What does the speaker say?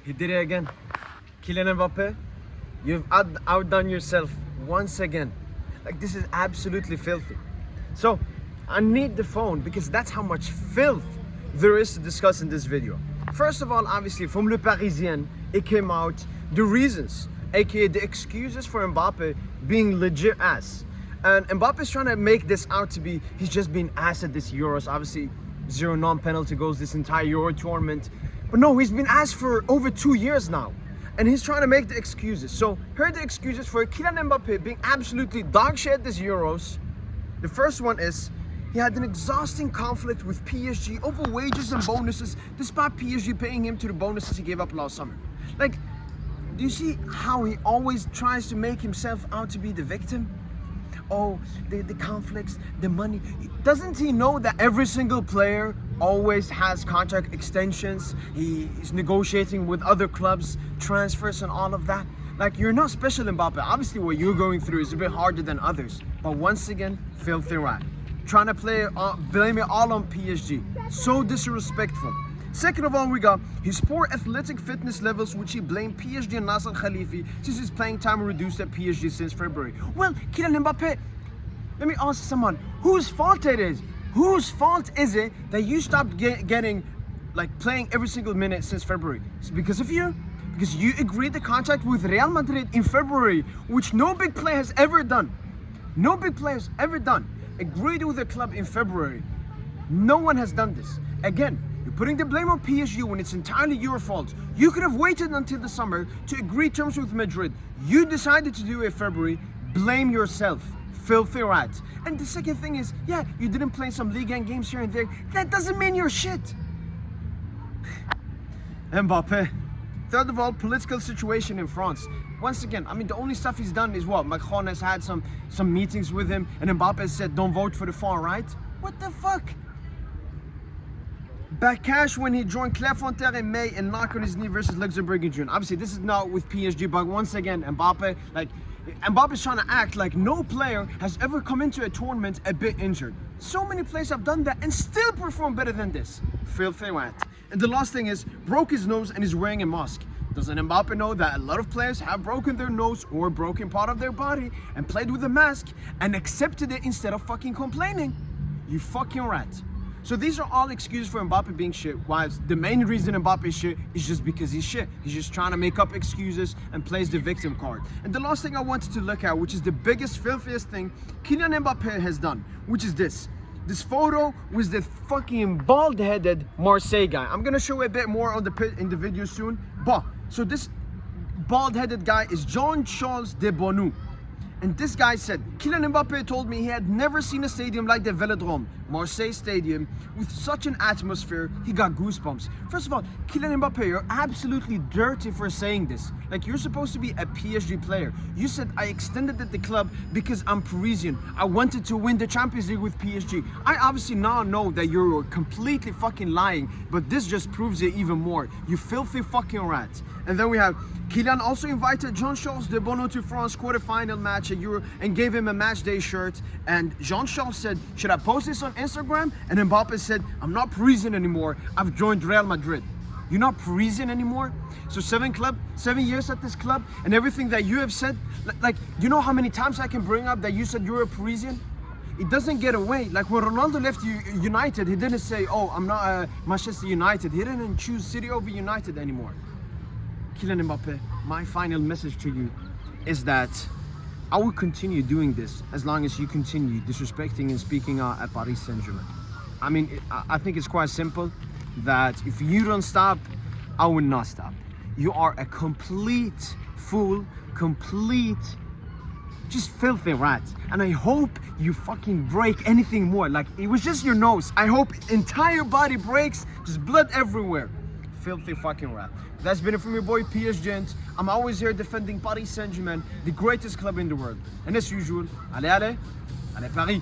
He did it again. Kylian Mbappe, you've outdone yourself once again. Like, this is absolutely filthy. So, I need the phone because that's how much filth there is to discuss in this video. First of all, obviously, from Le Parisien, it came out the reasons, aka the excuses for Mbappe being legit ass. And Mbappe's trying to make this out to be he's just been ass at this Euros. Obviously, 0 non-penalty goals this entire Euro tournament. But no, he's been ass for over 2 years now. And he's trying to make the excuses. So here are the excuses for Kylian Mbappe being absolutely dog shit at this Euros. The first one is he had an exhausting conflict with PSG over wages and bonuses, despite PSG paying him to the bonuses he gave up last summer. Like, do you see how he always tries to make himself out to be the victim? Oh, the conflicts, the money. Doesn't he know that every single player always has contract extensions? He's negotiating with other clubs, transfers and all of that. Like, you're not special, Mbappe. Obviously, what you're going through is a bit harder than others. But once again, filthy rat. Trying to blame it all on PSG. So disrespectful. Second of all, we got his poor athletic fitness levels, which he blamed PSG and Nasser Khalifi since his playing time reduced at PSG since February. Well, Kylian Mbappe, let me ask someone, whose fault it is? Whose fault is it that you stopped getting, like, playing every single minute since February? It's because of you? Because you agreed the contract with Real Madrid in February, which no big player has ever done. No big player has ever done. Agreed with the club in February. No one has done this. Again, you're putting the blame on PSG when it's entirely your fault. You could have waited until the summer to agree terms with Madrid. You decided to do it in February. Blame yourself. Filthy rat. And the second thing is, yeah, you didn't play some Ligue 1 games here and there. That doesn't mean you're shit. Mbappe. Third of all, political situation in France. Once again, I mean, the only stuff he's done is what? Macron has had some meetings with him, and Mbappe has said, don't vote for the far right. What the fuck? Back cash when he joined Clairefontaine in May and knocked on his knee versus Luxembourg in June. Obviously, this is not with PSG, but once again, Mbappe's trying to act like no player has ever come into a tournament a bit injured. So many players have done that and still perform better than this. Filthy rat. And the last thing is, broke his nose and is wearing a mask. Doesn't Mbappe know that a lot of players have broken their nose or broken part of their body and played with a mask and accepted it instead of fucking complaining? You fucking rat. So these are all excuses for Mbappe being shit, while the main reason Mbappe is shit is just because he's shit. He's just trying to make up excuses and plays the victim card. And the last thing I wanted to look at, which is the biggest, filthiest thing Kylian Mbappe has done, which is this. This photo was the fucking bald-headed Marseille guy. I'm gonna show a bit more on in the video soon. But so this bald-headed guy is Jean-Charles de Bonnou. And this guy said, Kylian Mbappe told me he had never seen a stadium like the Velodrome, Marseille Stadium, with such an atmosphere, he got goosebumps. First of all, Kylian Mbappe, you're absolutely dirty for saying this. Like, you're supposed to be a PSG player. You said, I extended at the club because I'm Parisian. I wanted to win the Champions League with PSG. I obviously now know that you're completely fucking lying, but this just proves it even more. You filthy fucking rat. And then we have Kylian also invited Jean-Charles de Bonnou to France quarterfinal match at Euro and gave him a match day shirt. And Jean-Charles said, should I post this on Instagram? And Mbappe said, I'm not Parisian anymore. I've joined Real Madrid. You're not Parisian anymore? So 7 years at this club, and everything that you have said, like, you know how many times I can bring up that you said you're a Parisian? It doesn't get away. Like, when Ronaldo left United, he didn't say, oh, I'm not Manchester United. He didn't choose City over United anymore. Kylian Mbappe, my final message to you is that I will continue doing this as long as you continue disrespecting and speaking out at Paris Saint-Germain. I mean, I think it's quite simple that if you don't stop, I will not stop. You are a complete fool, just filthy rat. And I hope you fucking break anything more. Like, it was just your nose. I hope entire body breaks, just blood everywhere. Filthy fucking rat. That's been it from your boy PSG. I'm always here defending Paris Saint-Germain, the greatest club in the world. And as usual, allez Paris!